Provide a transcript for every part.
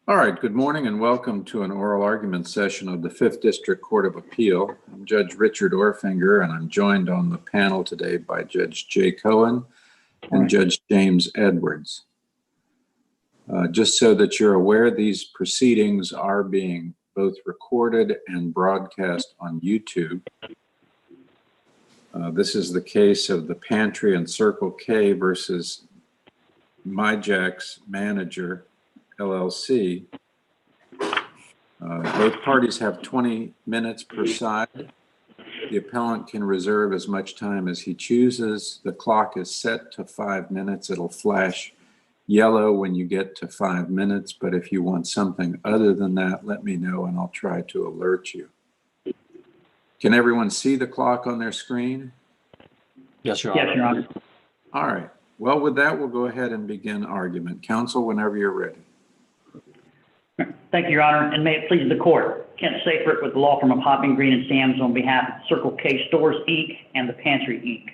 All right, good morning and welcome to an oral argument session of the 5th District Court of Appeal. I'm Judge Richard Orfinger, and I'm joined on the panel today by Judge Jay Cohen and Judge James Edwards. Just so that you're aware, these proceedings are being both recorded and broadcast on YouTube. This is the case of the Pantry and Circle K versus MyJack's Manager, LLC. Both parties have 20 minutes per side. The appellant can reserve as much time as he chooses. The clock is set to 5 minutes. It'll flash yellow when you get to 5 minutes, but if you want something other than that, let me know and I'll try to alert you. Can everyone see the clock on their screen? Yes, Your Honor. Yes, Your Honor. All right. Well, with that, we'll go ahead and begin argument. Counsel, whenever you're ready. Thank you, Your Honor, and may it please the court. Kent Safert with the law firm of Hopping, Green & Sams on behalf of Circle K Stores, Inc. and the Pantry, Inc.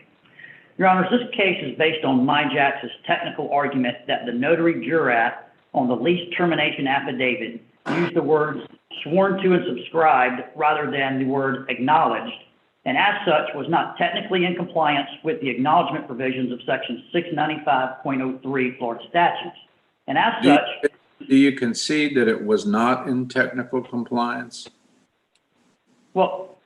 Your Honors, this case is based on MyJack's technical argument that the notary jurat on the lease termination affidavit used the words sworn to and subscribed rather than the word acknowledged, and as such was not technically in compliance with the acknowledgement provisions of section 695.03 Florida statutes. And as such, do you concede that it was not in technical compliance? well,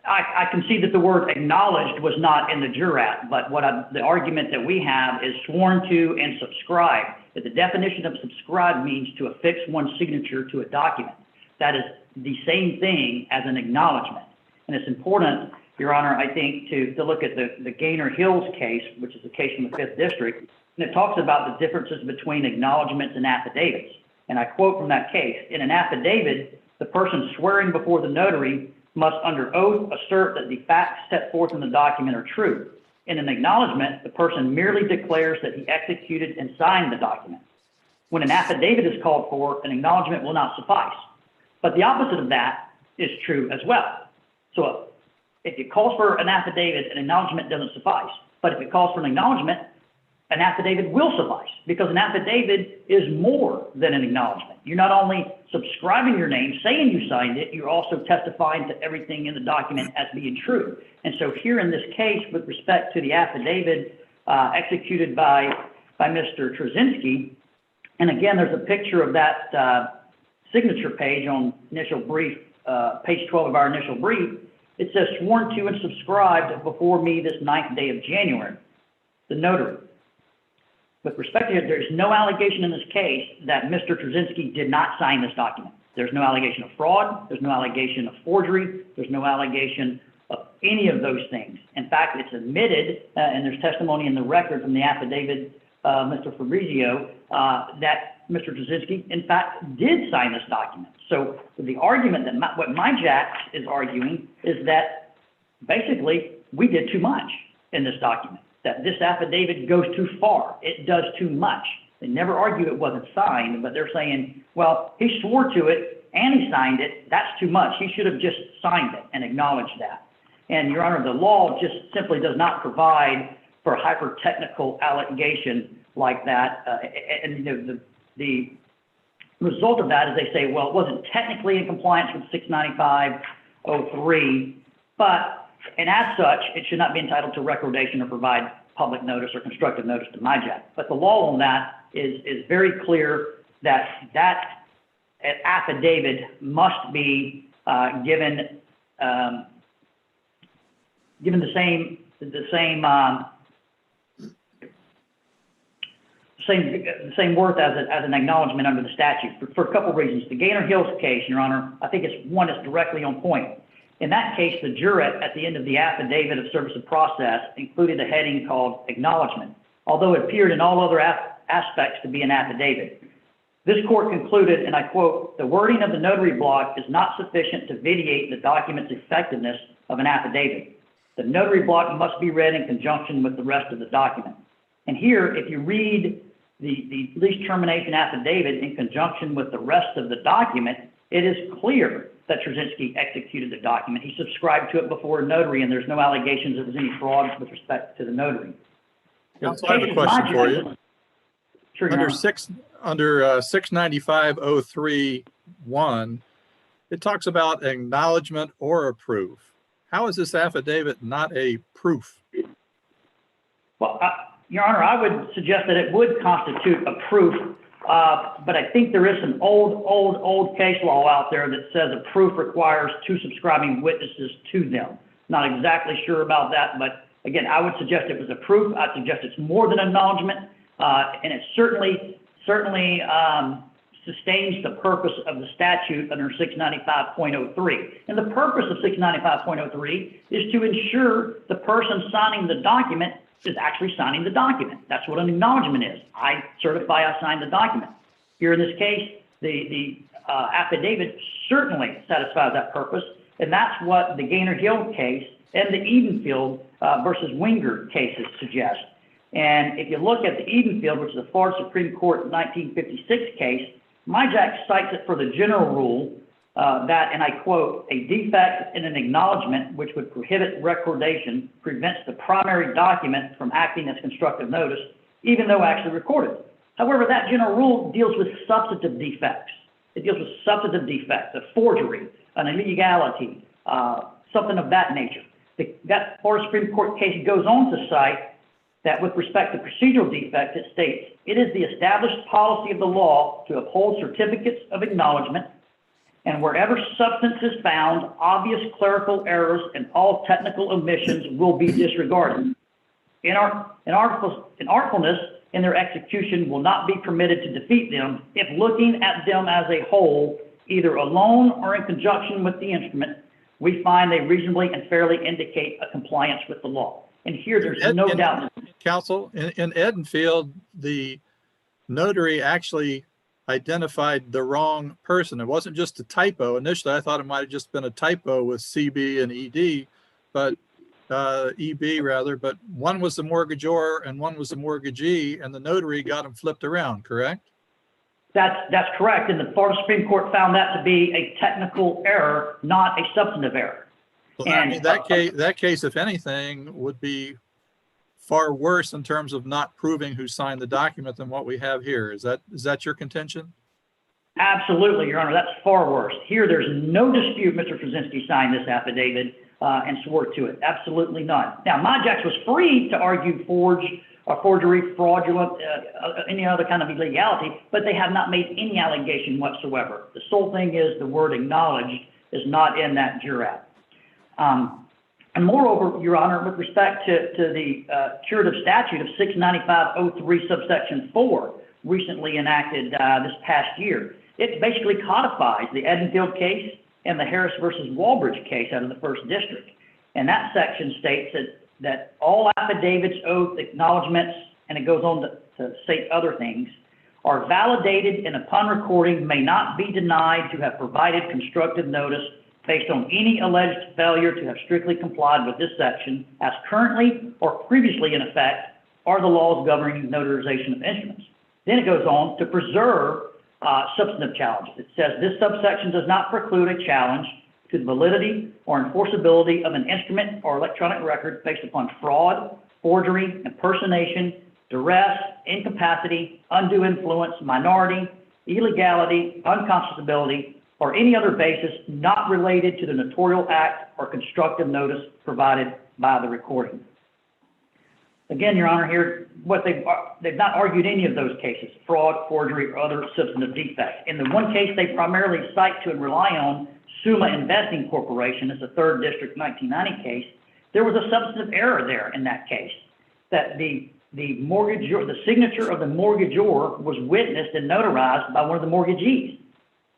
I concede that the word acknowledged was not in the jurat, but the argument that we have is sworn to and subscribed, that the definition of subscribe means to affix one's signature to a document. That is the same thing as an acknowledgement. And it's important, Your Honor, I think, to look at the Gaynor Hills case, which is a case from the 5th District, and it talks about the differences between acknowledgments and affidavits. And I quote from that case, in an affidavit, the person swearing before the notary must under oath assert that the facts set forth in the document are true. In an acknowledgement, the person merely declares that he executed and signed the document. When an affidavit is called for, an acknowledgement will not suffice. But the opposite of that is true as well. So if it calls for an affidavit, an acknowledgement doesn't suffice. But if it calls for an acknowledgement, an affidavit will suffice, because an affidavit is more than an acknowledgement. You're not only subscribing your name, saying you signed it, you're also testifying to everything in the document as being true. And so here in this case, with respect to the affidavit executed by Mr. Trzynski, and again, there's a picture of that signature page on initial brief, page 12 of our initial brief. It says sworn to and subscribed before me this 9th day of January, the notary. With respect to it, there's no allegation in this case that Mr. Trzynski did not sign this document. There's no allegation of fraud. There's no allegation of forgery. There's no allegation of any of those things. In fact, it's admitted, and there's testimony in the record from the affidavit, Mr. Fabrizio, that Mr. Trzynski, in fact, did sign this document. So the argument that what MyJack is arguing is that basically we did too much in this document, that this affidavit goes too far. It does too much. They never argue it wasn't signed, but they're saying, well, he swore to it and he signed it. That's too much. He should have just signed it and acknowledged that. And Your Honor, the law just simply does not provide for a hyper-technical allegation like that. And the result of that is they say, well, it wasn't technically in compliance with 695.03, and as such, it should not be entitled to recordation or provide public notice or constructive notice to MyJack. But the law on that is very clear that that affidavit must be given the same worth as an acknowledgement under the statute for a couple of reasons. The Gaynor Hills case, Your Honor, I think it's one that's directly on point. In that case, the jurat at the end of the affidavit of service of process included a heading called acknowledgement, although it appeared in all other aspects to be an affidavit. This court concluded, and I quote, the wording of the notary block is not sufficient to vitiate the document's effectiveness of an affidavit. The notary block must be read in conjunction with the rest of the document. And here, if you read the lease termination affidavit in conjunction with the rest of the document, it is clear that Trzynski executed the document. He subscribed to it before a notary, and there's no allegations there was any fraud with respect to the notary. Counsel, I have a question for you. Sure, under 695.03.1, it talks about acknowledgement or a proof. How is this affidavit not a proof? Well, Your Honor, I would suggest that it would constitute a proof, but I think there is some old case law out there that says a proof requires two subscribing witnesses to them. Not exactly sure about that, but again, I would suggest it was a proof. I'd suggest it's more than acknowledgement, and it certainly sustains the purpose of the statute under 695.03. And the purpose of 695.03 is to ensure the person signing the document is actually signing the document. That's what an acknowledgement is. I certify I signed the document. Here in this case, the affidavit certainly satisfies that purpose, and that's what the Gaynor Hill case and the Edenfield versus Wingard cases suggest. And if you look at the Edenfield, which is a Florida Supreme Court 1956 case, MyJack cites it for the general rule that, and I quote, a defect in an acknowledgement which would prohibit recordation prevents the primary document from acting as constructive notice, even though actually recorded. However, that general rule deals with substantive defects. It deals with substantive defects, a forgery, an illegality, something of that nature. That Florida Supreme Court case goes on to cite that with respect to procedural defects, it states, it is the established policy of the law to uphold certificates of acknowledgement, and wherever substance is found, obvious clerical errors and all technical omissions will be disregarded. Inartfulness in their execution will not be permitted to defeat them if looking at them as a whole, either alone or in conjunction with the instrument, we find they reasonably and fairly indicate a compliance with the law. And here there's no doubt. Counsel, in Edenfield, the notary actually identified the wrong person. It wasn't just a typo. Initially, I thought it might have just been a typo with CB and ED, but EB rather, but one was the mortgagor and one was the mortgagee, and the notary got them flipped around, correct? That's correct. And the Florida Supreme Court found that to be a technical error, not a substantive error. Well, and I mean, that case, if anything, would be far worse in terms of not proving who signed the document than what we have here. Is that your contention? Absolutely, Your Honor. That's far worse. Here, there's no dispute Mr. Krasinski signed this affidavit and swore to it. Absolutely none. Now, MyJack was free to argue forgery, fraudulent, any other kind of illegality, but they have not made any allegation whatsoever. The sole thing is the word acknowledged is not in that jurat. And moreover, Your Honor, with respect to the curative statute of 695.03 subsection 4, recently enacted this past year, it basically codifies the Edenfield case and the Harris versus Walbridge case out of the 1st District. And that section states that all affidavits, oaths, acknowledgments, and it goes on to state other things, are validated and upon recording may not be denied to have provided constructive notice based on any alleged failure to have strictly complied with this section as currently or previously in effect are the laws governing notarization of instruments. Then it goes on to preserve substantive challenges. It says this subsection does not preclude a challenge to the validity or enforceability of an instrument or electronic record based upon fraud, forgery, impersonation, duress, incapacity, undue influence, minority, illegality, unconscionability, or any other basis not related to the notarial act or constructive notice provided by the recording. Again, Your Honor, here, they've not argued any of those cases, fraud, forgery, or other substantive defects. In the one case they primarily cite to and rely on, Summa Investing Corporation, it's a 3rd District 1990 case, there was a substantive error there in that case, that the mortgagor, the signature of the mortgagor was witnessed and notarized by one of the mortgagees.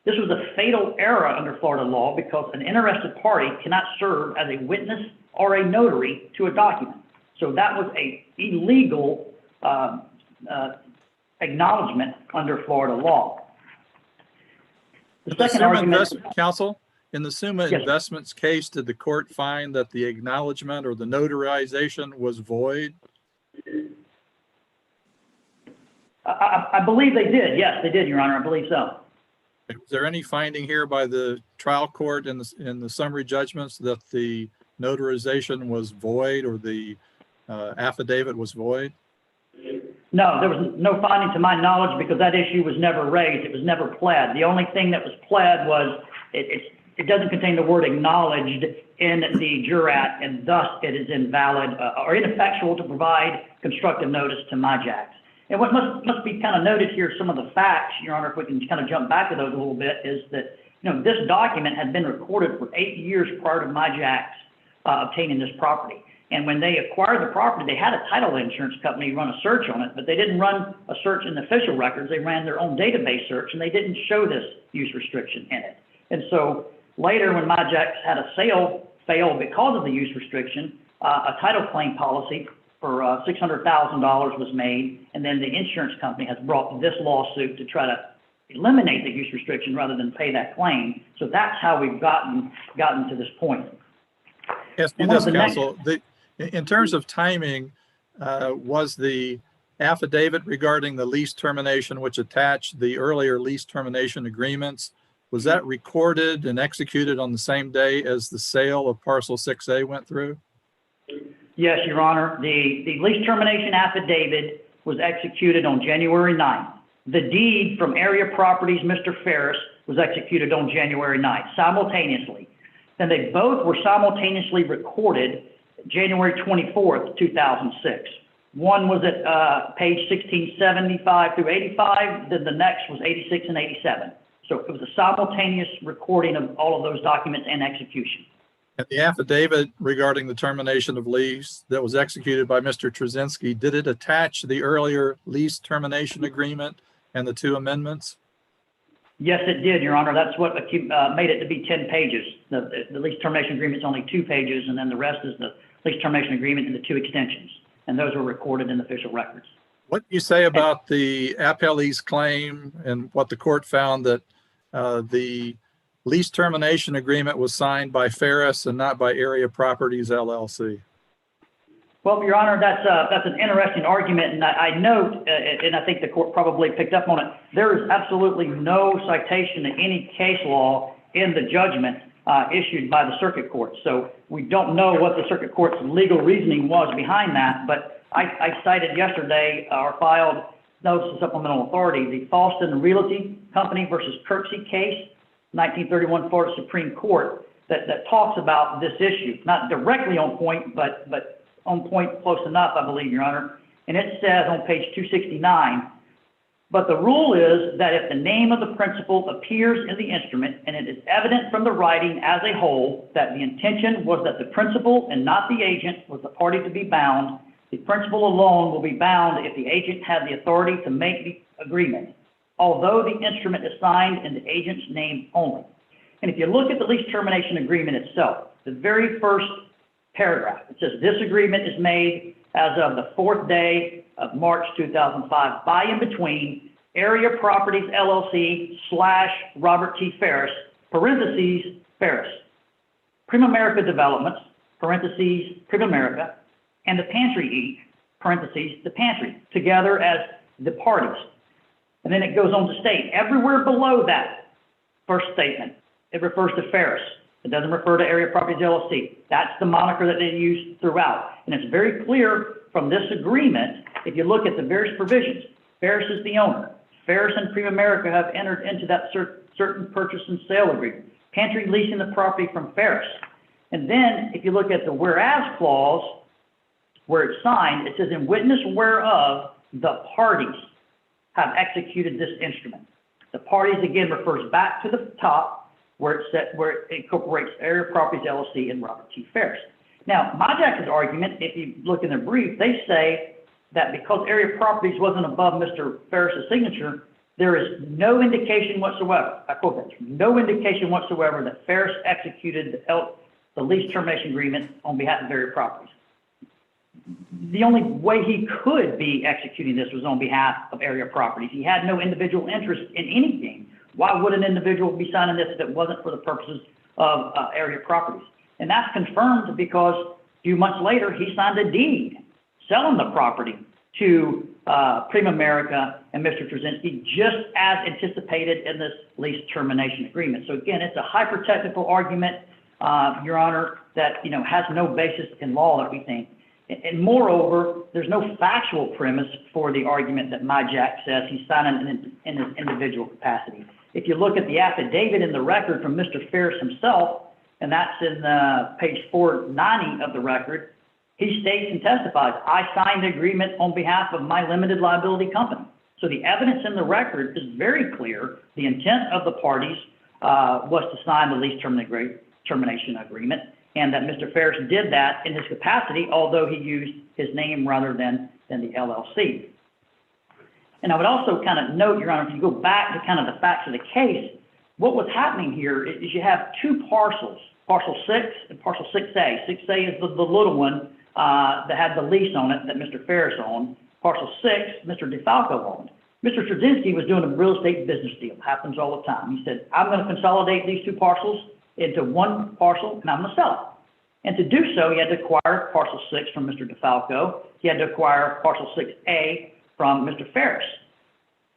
This was a fatal error under Florida law because an interested party cannot serve as a witness or a notary to a document. So that was an illegal acknowledgement under Florida law. The second argument, Counsel, in the Summa Investments case, did the court find that the acknowledgement or the notarization was void? I believe they did. Yes, they did, Your Honor. I believe so. Was there any finding here by the trial court in the summary judgments that the notarization was void or the affidavit was void? No, there was no finding to my knowledge because that issue was never raised. It was never pled. The only thing that was pled was it doesn't contain the word acknowledged in the jurat, and thus it is invalid or ineffectual to provide constructive notice to MIJACs. And what must be kind of noted here, some of the facts, Your Honor, if we can kind of jump back to those a little bit, is that, you know, this document had been recorded for 8 years prior to MIJACs obtaining this property. And when they acquired the property, they had a title insurance company run a search on it, but they didn't run a search in the official records. They ran their own database search, and they didn't show this use restriction in it. And so later, when MIJACs had a sale fail because of the use restriction, a title claim policy for $600,000 was made, and then the insurance company has brought this lawsuit to try to eliminate the use restriction rather than pay that claim. So that's how we've gotten to this point. Yes, this, counsel. In terms of timing, was the affidavit regarding the lease termination, which attached the earlier lease termination agreements, was that recorded and executed on the same day as the sale of parcel 6A went through? Yes, Your Honor. The lease termination affidavit was executed on January 9th. The deed from Area Properties, Mr. Ferris, was executed on January 9th, simultaneously. Then they both were simultaneously recorded January 24th, 2006. One was at page 1675 through 85, then the next was 86 and 87. So it was a simultaneous recording of all of those documents and execution. And the affidavit regarding the termination of lease that was executed by Mr. Trzynski, did it attach the earlier lease termination agreement and the 2 amendments? Yes, it did, Your Honor. That's what made it to be 10 pages. The lease termination agreement is only 2 pages, and then the rest is the lease termination agreement and the 2 extensions. And those were recorded in the official records. What do you say about the appellee's claim and what the court found that the lease termination agreement was signed by Ferris and not by Area Properties, LLC? Well, Your Honor, that's an interesting argument, and I note, and I think the court probably picked up on it, there is absolutely no citation to any case law in the judgment issued by the circuit court. So we don't know what the circuit court's legal reasoning was behind that, but I cited yesterday or filed notice of supplemental authority, the Falston Realty Company versus Kirksey case, 1931 Florida Supreme Court, that talks about this issue, not directly on point, but on point close enough, I believe, Your Honor. And it says on page 269, but the rule is that if the name of the principal appears in the instrument and it is evident from the writing as a whole that the intention was that the principal and not the agent was the party to be bound, the principal alone will be bound if the agent had the authority to make the agreement, although the instrument is signed in the agent's name only. And if you look at the lease termination agreement itself, the very first paragraph, it says this agreement is made as of the 4th day of March 2005 by and between Area Properties LLC / Robert T. Ferris, parentheses, Ferris, Primerica Developments, parentheses, Primerica, and the Pantry Eat, parentheses, the Pantry, together as the parties. And then it goes on to state, everywhere below that first statement, it refers to Ferris. It doesn't refer to Area Properties LLC. That's the moniker that they use throughout. And it's very clear from this agreement, if you look at the various provisions, Ferris is the owner. Ferris and Primerica have entered into that certain purchase and sale agreement. Pantry leasing the property from Ferris. And then if you look at the whereas clause, where it's signed, it says in witness whereof the parties have executed this instrument. The parties again refers back to the top where it incorporates Area Properties LLC and Robert T. Ferris. Now, MIJAC's argument, if you look in their brief, they say that because Area Properties wasn't above Mr. Ferris's signature, there is no indication whatsoever, I quote that, no indication whatsoever that Ferris executed the lease termination agreement on behalf of Area Properties. The only way he could be executing this was on behalf of Area Properties. He had no individual interest in anything. Why would an individual be signing this if it wasn't for the purposes of Area Properties? And that's confirmed because a few months later, he signed a deed selling the property to Primerica and Mr. Trzynski, just as anticipated in this lease termination agreement. So again, it's a hyper-technical argument, Your Honor, that has no basis in law that we think. And moreover, there's no factual premise for the argument that MyJack says he's signing in his individual capacity. If you look at the affidavit in the record from Mr. Ferris himself, and that's in page 490 of the record, he states and testifies, I signed the agreement on behalf of my limited liability company. So the evidence in the record is very clear. The intent of the parties was to sign the lease termination agreement, and that Mr. Ferris did that in his capacity, although he used his name rather than the LLC. And I would also kind of note, Your Honor, if you go back to kind of the facts of the case, what was happening here is you have two parcels, parcel 6 and parcel 6A. 6A is the little one that had the lease on it that Mr. Ferris owned. Parcel 6, Mr. DeFalco owned. Mr. Trzynski was doing a real estate business deal. Happens all the time. He said, I'm going to consolidate these two parcels into one parcel, and I'm going to sell it. And to do so, he had to acquire parcel 6 from Mr. DeFalco. He had to acquire parcel 6A from Mr. Ferris.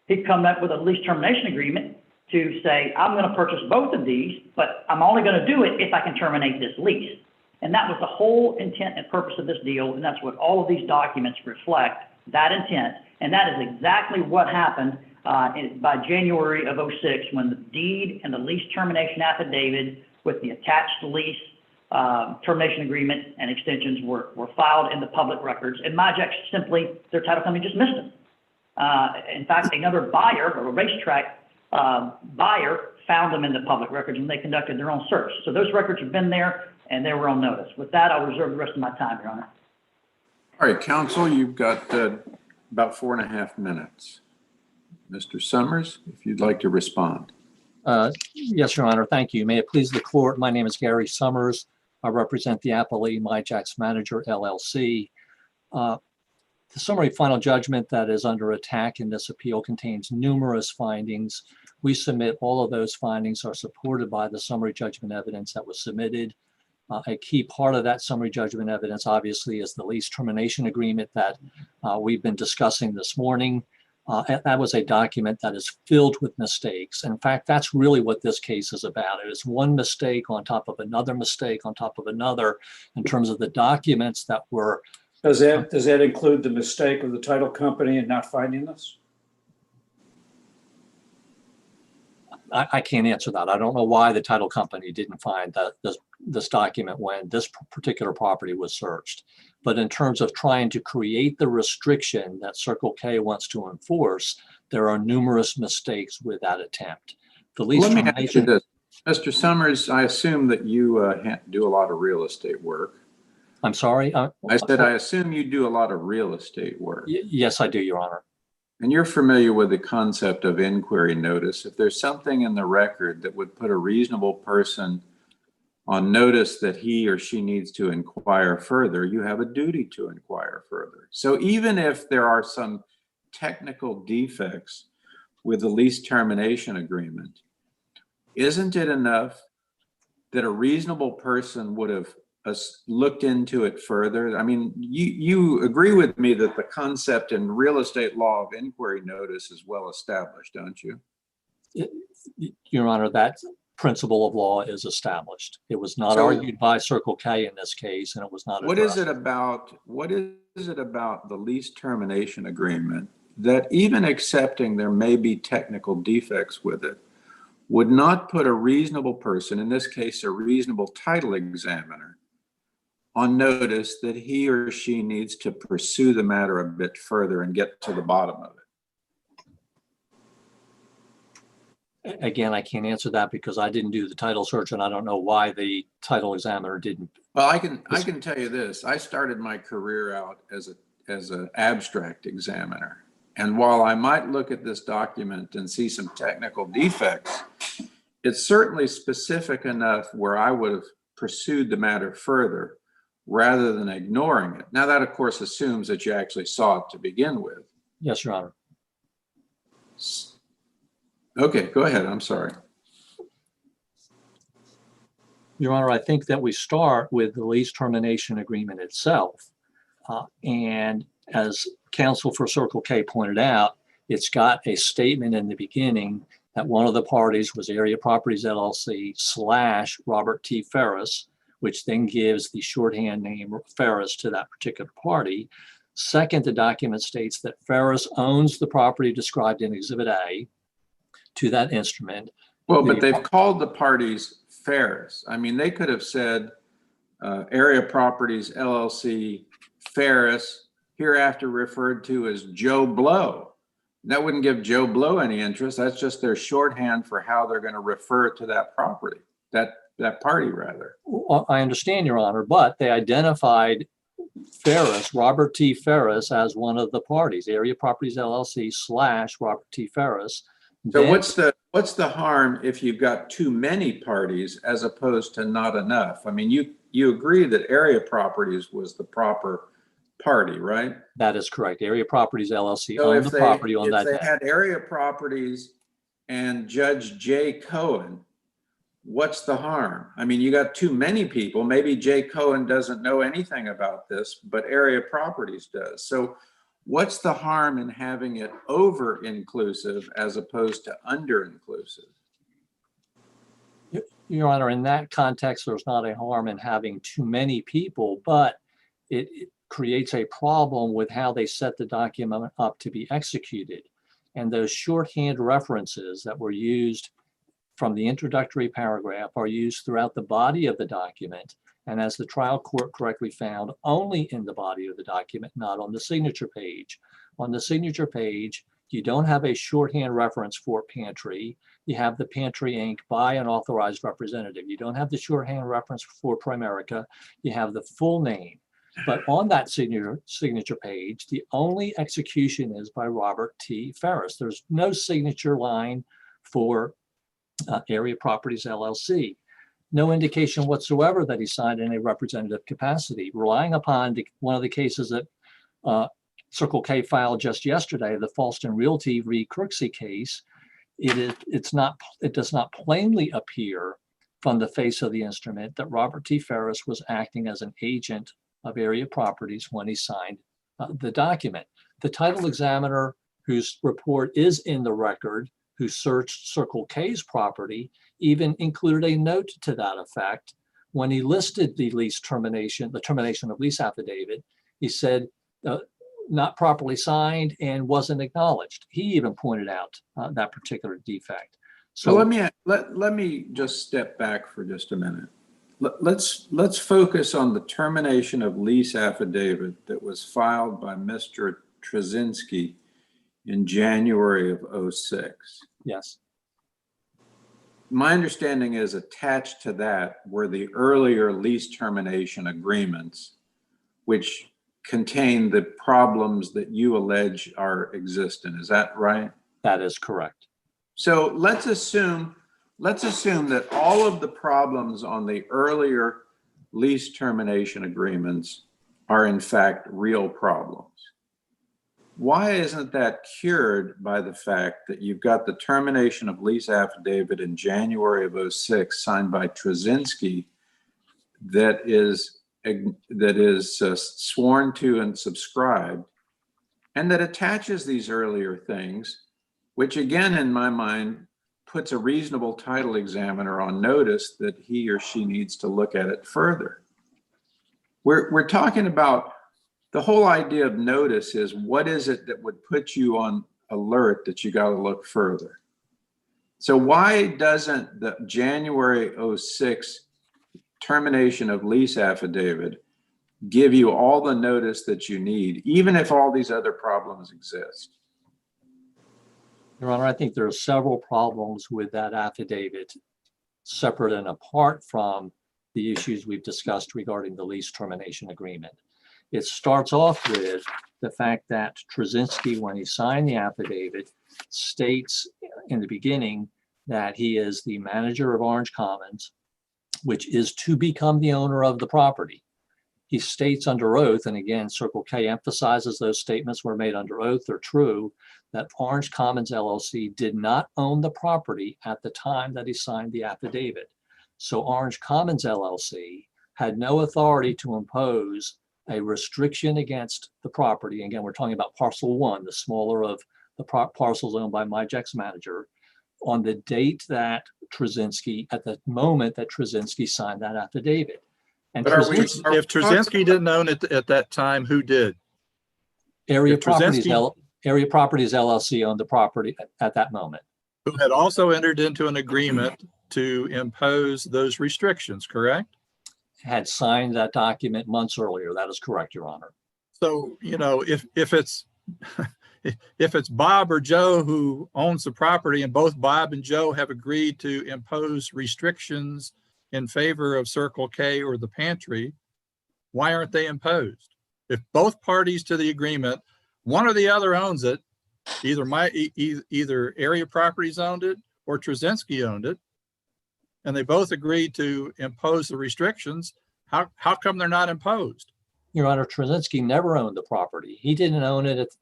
He'd come up with a lease termination agreement to say, I'm going to purchase both of these, but I'm only going to do it if I can terminate this lease. And that was the whole intent and purpose of this deal, and that's what all of these documents reflect, that intent. And that is exactly what happened by January of '06, when the deed and the lease termination affidavit with the attached lease termination agreement and extensions were filed in the public records. And MyJack simply, their title company just missed them. In fact, another buyer, or a racetrack buyer, found them in the public records when they conducted their own search. So those records have been there, and they were on notice. With that, I'll reserve the rest of my time, Your Honor. All right, counsel, you've got about 4.5 minutes. Mr. Summers, if you'd like to respond. Yes, Your Honor. Thank you. May it please the court. My name is Gary Summers. I represent the appellee MyJack's Manager, LLC. The summary final judgment that is under attack in this appeal contains numerous findings. We submit all of those findings are supported by the summary judgment evidence that was submitted. A key part of that summary judgment evidence, obviously, is the lease termination agreement that we've been discussing this morning. That was a document that is filled with mistakes. In fact, that's really what this case is about. It is one mistake on top of another mistake on top of another in terms of the documents that were. Does that include the mistake of the title company in not finding this? I can't answer that. I don't know why the title company didn't find this document when this particular property was searched. But in terms of trying to create the restriction that Circle K wants to enforce, there are numerous mistakes with that attempt. The lease Let me termination. ask you this. Mr. Summers, I assume that you do a lot of real estate work. I'm sorry? I said, I assume you do a lot of real estate work. Yes, I do, Your Honor. And you're familiar with the concept of inquiry notice. If there's something in the record that would put a reasonable person on notice that he or she needs to inquire further, you have a duty to inquire further. So even if there are some technical defects with the lease termination agreement, isn't it enough that a reasonable person would have looked into it further? I mean, you agree with me that the concept in real estate law of inquiry notice is well established, don't you? Your Honor, that principle of law is established. It was not argued by Circle K in this case, and it was not addressed. What is it about the lease termination agreement that, even accepting there may be technical defects with it, would not put a reasonable person, in this case a reasonable title examiner, on notice that he or she needs to pursue the matter a bit further and get to the bottom of it? Again, I can't answer that because I didn't do the title search, and I don't know why the title examiner didn't. Well, I can tell you this. I started my career out as an abstract examiner. And while I might look at this document and see some technical defects, it's certainly specific enough where I would have pursued the matter further rather than ignoring it. Now, that, of course, assumes that you actually saw it to begin with. Yes, Your Honor. Okay, go ahead. I'm sorry. Your Honor, I think that we start with the lease termination agreement itself. And as counsel for Circle K pointed out, it's got a statement in the beginning that one of the parties was Area Properties LLC / Robert T. Ferris, which then gives the shorthand name Ferris to that particular party. Second, the document states that Ferris owns the property described in Exhibit A to that instrument. Well, but they've called the parties Ferris. I mean, they could have said Area Properties LLC Ferris, hereafter referred to as Joe Blow. That wouldn't give Joe Blow any interest. That's just their shorthand for how they're going to refer to that property, that party rather. Well, I understand, Your Honor, but they identified Ferris, Robert T. Ferris, as one of the parties, Area Properties LLC / Robert T. Ferris. So what's the harm if you've got too many parties as opposed to not enough? I mean, you agree that Area Properties was the proper party, right? That is correct. Area Properties LLC So owned the property on that day. If they day. had Area Properties and Judge J. Cohen, what's the harm? I mean, you got too many people. Maybe J. Cohen doesn't know anything about this, but Area Properties does. So what's the harm in having it over-inclusive as opposed to under-inclusive? Your Honor, in that context, there's not a harm in having too many people, but it creates a problem with how they set the document up to be executed. And those shorthand references that were used from the introductory paragraph are used throughout the body of the document. And as the trial court correctly found, only in the body of the document, not on the signature page. On the signature page, you don't have a shorthand reference for pantry. You have the Pantry Inc. by an authorized representative. You don't have the shorthand reference for Primerica. You have the full name. But on that signature page, the only execution is by Robert T. Ferris. There's no signature line for Area Properties LLC. No indication whatsoever that he signed in a representative capacity. Relying upon one of the cases that Circle K filed just yesterday, the Falston Realty v. Kirksey case, it does not plainly appear from the face of the instrument that Robert T. Ferris was acting as an agent of Area Properties when he signed the document. The title examiner, whose report is in the record, who searched Circle K's property, even included a note to that effect when he listed the lease termination, the termination of lease affidavit. He said not properly signed and wasn't acknowledged. He even pointed out that particular defect. So let me just step back for just a minute. Let's focus on the termination of lease affidavit that was filed by Mr. Trzynski in January of 2006. Yes. My understanding is attached to that were the earlier lease termination agreements, which contain the problems that you allege are existent. Is that right? That is correct. So let's assume that all of the problems on the earlier lease termination agreements are in fact real problems. Why isn't that cured by the fact that you've got the termination of lease affidavit in January of 2006 signed by Trzynski that is sworn to and subscribed, and that attaches these earlier things, which again, in my mind, puts a reasonable title examiner on notice that he or she needs to look at it further. We're talking about the whole idea of notice is what is it that would put you on alert that you got to look further? So why doesn't the January 2006 termination of lease affidavit give you all the notice that you need, even if all these other problems exist? Your Honor, I think there are several problems with that affidavit, separate and apart from the issues we've discussed regarding the lease termination agreement. It starts off with the fact that Trzynski, when he signed the affidavit, states in the beginning that he is the manager of Orange Commons, which is to become the owner of the property. He states under oath, and again, Circle K emphasizes those statements were made under oath, they're true, that Orange Commons LLC did not own the property at the time that he signed the affidavit. So Orange Commons LLC had no authority to impose a restriction against the property. Again, we're talking about parcel one, the smaller of the parcels owned by MyJack's manager, on the date that Trzynski, at the moment that Trzynski signed that affidavit. And But are we- Trzynski- If Trzynski didn't own it at that time, who did? Area if Properties, Trzynski- Area Properties LLC owned the property at that moment. Who had also entered into an agreement to impose those restrictions, correct? Had signed that document months earlier. That is correct, Your Honor. So, if it's if it's Bob or Joe who owns the property and both Bob and Joe have agreed to impose restrictions in favor of Circle K or the pantry, why aren't they imposed? If both parties to the agreement, one or the other owns it, either Area Properties owned it or Trzynski owned it, and they both agreed to impose the restrictions, how come they're not imposed? Your Honor, Trzynski never owned the property. He didn't own it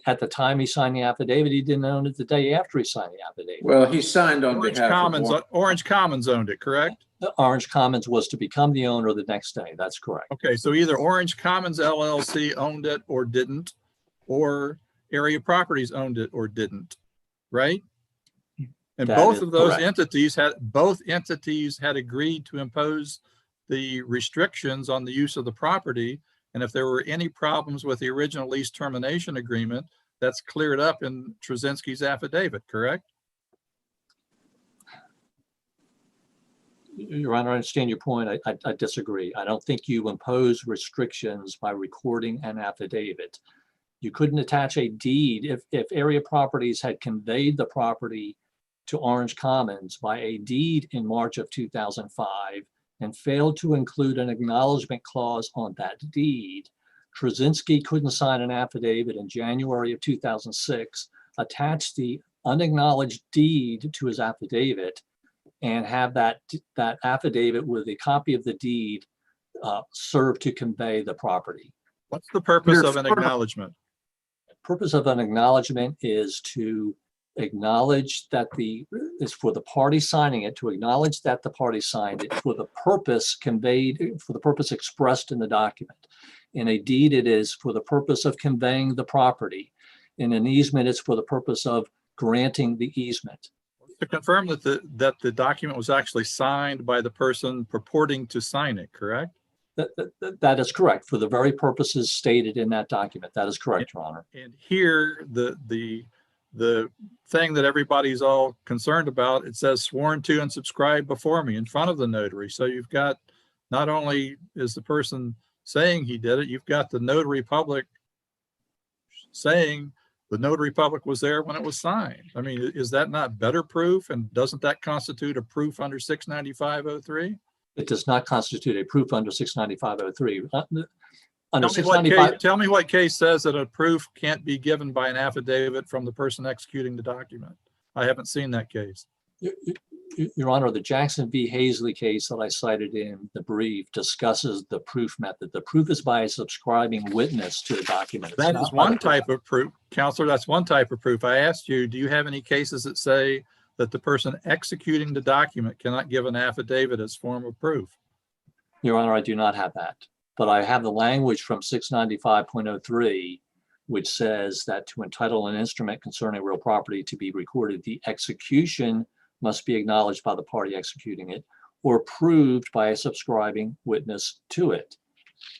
at the time he signed the affidavit. He didn't own it the day after he signed the affidavit. Well, he signed on Orange behalf Commons, of. Orange Commons owned it, correct? Orange Commons was to become the owner the next day. That's correct. Okay, so either Orange Commons LLC owned it or didn't, or Area Properties owned it or didn't, right? And That both is of those correct. entities had agreed to impose the restrictions on the use of the property. And if there were any problems with the original lease termination agreement, that's cleared up in Trzynski's affidavit, correct? Your Honor, I understand your point. I disagree. I don't think you impose restrictions by recording an affidavit. You couldn't attach a deed if Area Properties had conveyed the property to Orange Commons by a deed in March of 2005 and failed to include an acknowledgement clause on that deed. Trzynski couldn't sign an affidavit in January of 2006, attach the unacknowledged deed to his affidavit, and have that affidavit with a copy of the deed serve to convey the property. What's the purpose of an acknowledgement? Purpose of an acknowledgement is to acknowledge that is for the party signing it, to acknowledge that the party signed it for the purpose conveyed, for the purpose expressed in the document. In a deed, it is for the purpose of conveying the property. In an easement, it's for the purpose of granting the easement. To confirm that the document was actually signed by the person purporting to sign it, correct? That is correct, for the very purposes stated in that document. That is correct, Your Honor. And here, the thing that everybody's all concerned about, it says sworn to and subscribed before me in front of the notary. So you've got, not only is the person saying he did it, you've got the notary public saying the notary public was there when it was signed. I mean, is that not better proof? And doesn't that constitute a proof under 695-03? It does not constitute a proof under 695-03. Under 695, Tell me what case says that a proof can't be given by an affidavit from the person executing the document. I haven't seen that case. Your Honor, the Jackson v. Hazley case that I cited in the brief discusses the proof method. The proof is by a subscribing witness to the document. That is one type of proof. Counselor, that's one type of proof. I asked you, do you have any cases that say that the person executing the document cannot give an affidavit as form of proof? Your Honor, I do not have that. But I have the language from 695.03, which says that to entitle an instrument concerning real property to be recorded, the execution must be acknowledged by the party executing it or proved by a subscribing witness to it.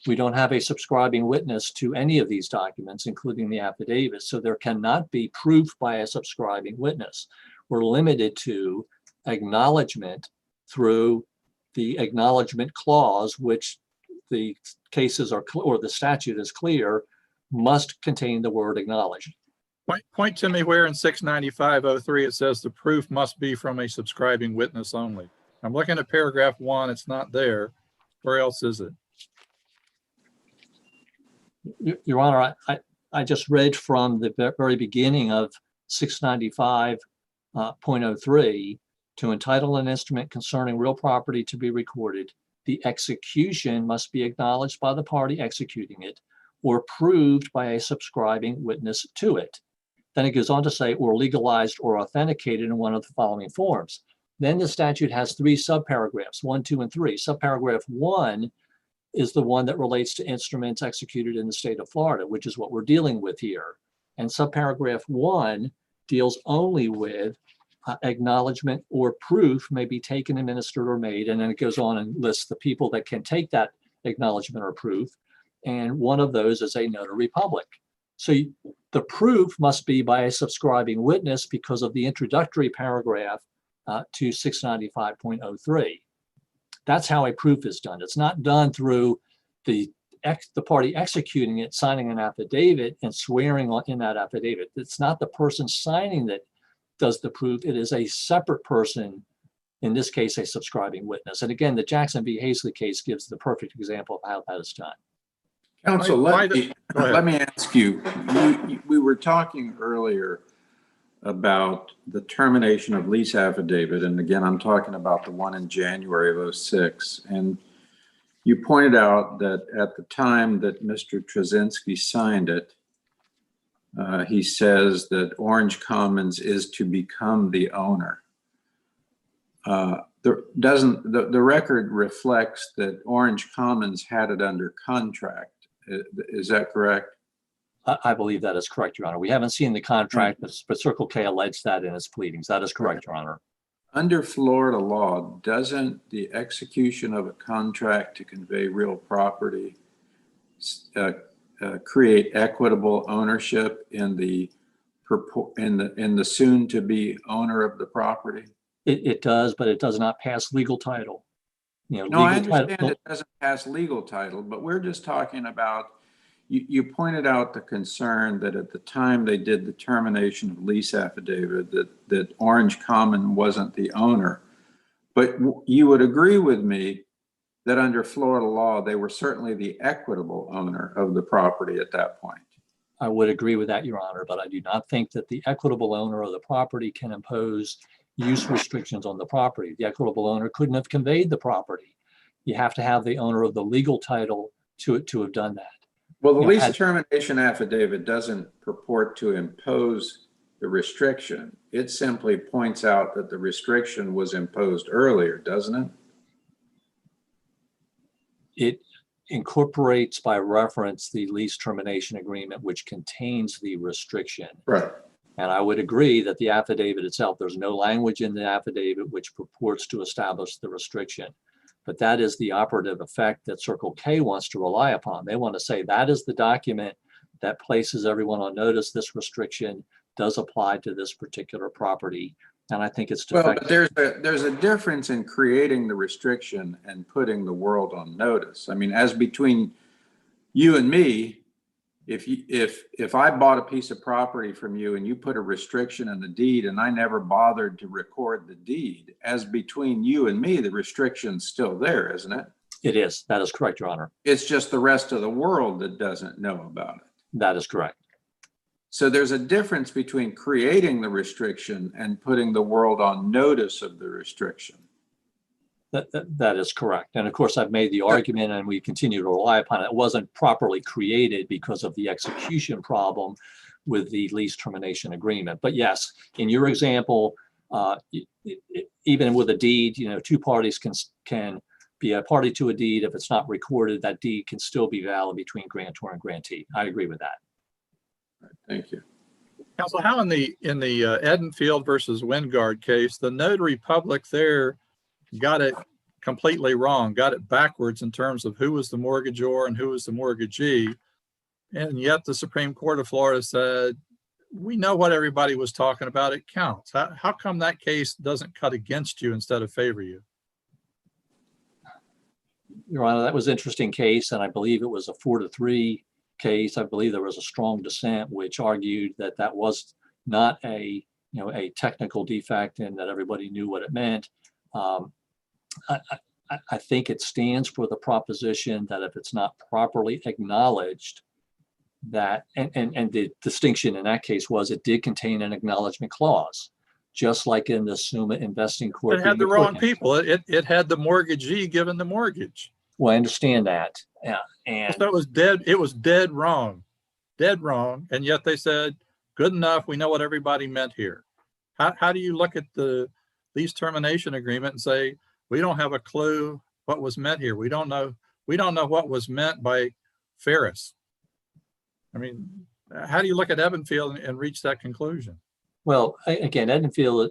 We don't have a subscribing witness to any of these documents, including the affidavit, so there cannot be proof by a subscribing witness. We're limited to acknowledgement through the acknowledgement clause, which the cases are, or the statute is clear, must contain the word acknowledged. Point to me where in 695.03 it says the proof must be from a subscribing witness only. I'm looking at paragraph 1, it's not there. Where else is it? Your Honor, I just read from the very beginning of 695.03, to entitle an instrument concerning real property to be recorded, the execution must be acknowledged by the party executing it or proved by a subscribing witness to it. Then it goes on to say, or legalized or authenticated in one of the following forms. Then the statute has 3 subparagraphs, 1, 2, and 3. Subparagraph 1 is the one that relates to instruments executed in the state of Florida, which is what we're dealing with here. And subparagraph 1 deals only with acknowledgement or proof may be taken, administered, or made. And then it goes on and lists the people that can take that acknowledgement or proof. And one of those is a notary public. So the proof must be by a subscribing witness because of the introductory paragraph to 695.03. That's how a proof is done. It's not done through the party executing it, signing an affidavit and swearing in that affidavit. It's not the person signing that does the proof. It is a separate person, in this case, a subscribing witness. And again, the Jackson v. Hazley case gives the perfect example of how that is done. Counsel, let me ask you, we were talking earlier about the termination of lease affidavit. And again, I'm talking about the one in January of 06. And you pointed out that at the time that Mr. Trzynski signed it, he says that Orange Commons is to become the owner. The record reflects that Orange Commons had it under contract. Is that correct? I believe that is correct, Your Honor. We haven't seen the contract, but Circle K alleged that in its pleadings. That is correct, Your Honor. Under Florida law, doesn't the execution of a contract to convey real property create equitable ownership in the soon-to-be owner of the property? It does, but it does not pass legal title. No, I understand it doesn't pass legal title, but we're just talking about, you pointed out the concern that at the time they did the termination of lease affidavit, that Orange Common wasn't the owner. But you would agree with me that under Florida law, they were certainly the equitable owner of the property at that point. I would agree with that, Your Honor, but I do not think that the equitable owner of the property can impose use restrictions on the property. The equitable owner couldn't have conveyed the property. You have to have the owner of the legal title to have done that. Well, the lease termination affidavit doesn't purport to impose the restriction. It simply points out that the restriction was imposed earlier, doesn't it? It incorporates by reference the lease termination agreement, which contains the restriction. Right. And I would agree that the affidavit itself, there's no language in the affidavit which purports to establish the restriction. But that is the operative effect that Circle K wants to rely upon. They want to say that is the document that places everyone on notice this restriction does apply to this particular property. And I think it's defective. Well, but there's a difference in creating the restriction and putting the world on notice. I mean, as between you and me, if I bought a piece of property from you and you put a restriction in the deed and I never bothered to record the deed, as between you and me, the restriction's still there, isn't it? It is. That is correct, Your Honor. It's just the rest of the world that doesn't know about it. That is correct. So there's a difference between creating the restriction and putting the world on notice of the restriction. That is correct. And of course, I've made the argument and we continue to rely upon it. It wasn't properly created because of the execution problem with the lease termination agreement. But yes, in your example, even with a deed, two parties can be a party to a deed. If it's not recorded, that deed can still be valid between grantor and grantee. I agree with that. Right, thank you. Counsel, how in the Edenfield versus Wingard case, the notary public there got it completely wrong, got it backwards in terms of who was the mortgagor and who was the mortgagee. And yet the Supreme Court of Florida said, we know what everybody was talking about, it counts. How come that case doesn't cut against you instead of favor you? Your Honor, that was an interesting case, and I believe it was a 4-3 case. I believe there was a strong dissent which argued that that was not a technical defect and that everybody knew what it meant. I think it stands for the proposition that if it's not properly acknowledged, that and the distinction in that case was it did contain an acknowledgement clause, just like in the Summa Investing Court. It had the wrong people. It had the mortgagee given the mortgage. Well, I understand that. Yeah, and so it was dead. It was dead wrong. And yet they said, good enough. We know what everybody meant here. How do you look at the lease termination agreement and say, we don't have a clue what was meant here. We don't know what was meant by Ferris. I mean, how do you look at Edenfield and reach that conclusion? Well, again, Edenfield,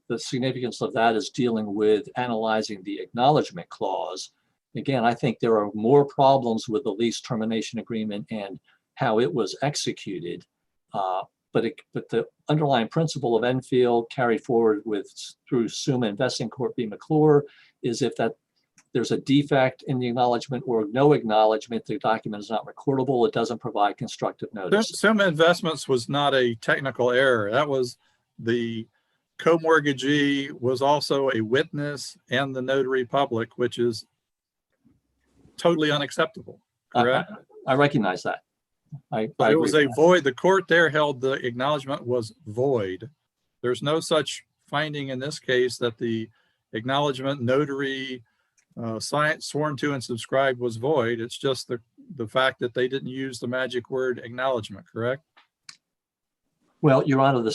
the significance of that is dealing with analyzing the acknowledgement clause. Again, I think there are more problems with the lease termination agreement and how it was executed. But the underlying principle of Enfield carried forward through Summa Investing Corp. v. McClure is if there's a defect in the acknowledgement or no acknowledgement, the document is not recordable, it doesn't provide constructive notice. Summa Investments was not a technical error. That was the co-mortgagee was also a witness and the notary public, which is totally unacceptable, correct? I recognize that. It was a void. The court there held the acknowledgement was void. There's no such finding in this case that the acknowledgement notary sworn to and subscribed was void. It's just the fact that they didn't use the magic word acknowledgement, correct? Well, Your Honor,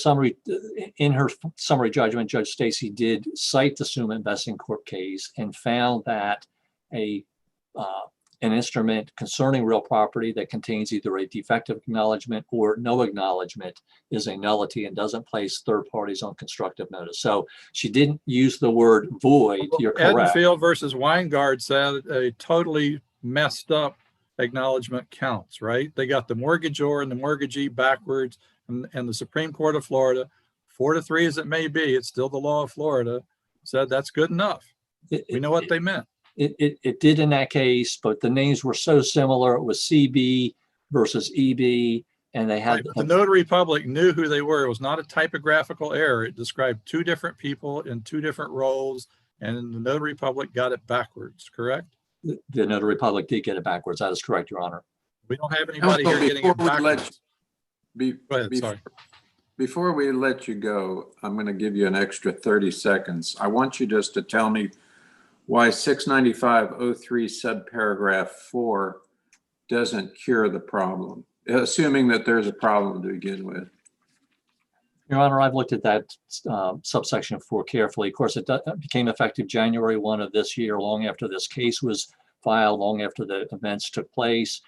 in her summary judgment, Judge Stacy did cite the Summa Investing Corp. Case and found that an instrument concerning real property that contains either a defective acknowledgement or no acknowledgement is a nullity and doesn't place third parties on constructive notice. So she didn't use the word void. You're correct. Edenfield versus Weingard said a totally messed up acknowledgement counts, right? They got the mortgagor and the mortgagee backwards, and the Supreme Court of Florida, 4-3 as it may be, it's still the law of Florida, said that's good enough. We know what they meant. It did in that case, but the names were so similar. It was CB versus EB, and they had the notary public knew who they were. It was not a typographical error. It described two different people in two different roles, and the notary public got it backwards, correct? The notary public did get it backwards. That is correct, Your Honor. We don't have anybody here getting it backwards. Go ahead, sorry. Before we let you go, I'm going to give you an extra 30 seconds. I want you just to tell me why 695.03 subparagraph 4 doesn't cure the problem, assuming that there's a problem to begin with. Your Honor, I've looked at that subsection 4 carefully. Of course, it became effective January 1 of this year, long after this case was filed, long after the events took place.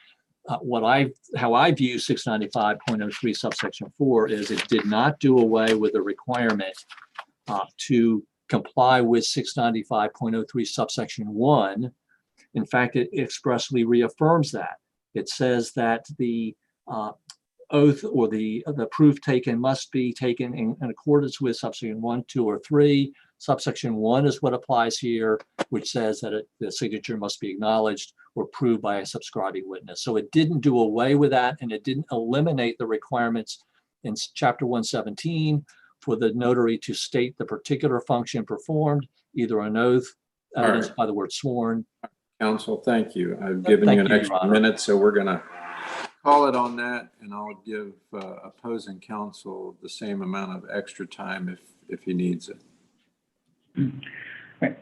How I view 695.03 subsection 4 is it did not do away with the requirement to comply with 695.03 subsection 1. In fact, it expressly reaffirms that. It says that the oath or the proof taken must be taken in accordance with subsection 1, 2, or 3. Subsection 1 is what applies here, which says that the signature must be acknowledged or proved by a subscribing witness. So it didn't do away with that, and it didn't eliminate the requirements in Chapter 117 for the notary to state the particular function performed, either an oath, evidenced by the word sworn. Counsel, thank you. I've given you an extra minute, so we're going to call it on that, and I'll give opposing counsel the same amount of extra time if he needs it.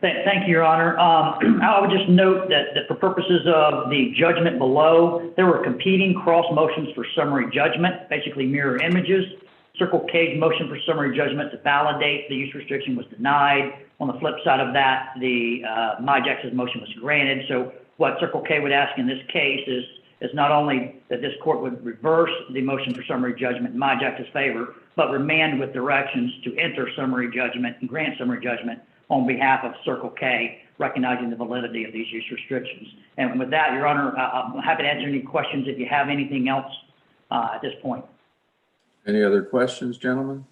Thank you, Your Honor. I would just note that for purposes of the judgment below, there were competing cross motions for summary judgment, basically mirror images. Circle K's motion for summary judgment to validate the use restriction was denied. On the flip side of that, the MyJax's motion was granted. So what Circle K would ask in this case is not only that this court would reverse the motion for summary judgment in MyJax's favor, but remand with directions to enter summary judgment and grant summary judgment on behalf of Circle K, recognizing the validity of these use restrictions. And with that, Your Honor, I'm happy to answer any questions if you have anything else at this point. Any other questions, gentlemen?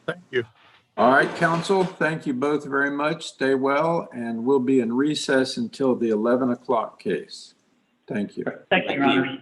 Thank you. All right, counsel, thank you both very much. Stay well, and we'll be in recess until the 11 o'clock case. Thank you. Thank you, Your Honor.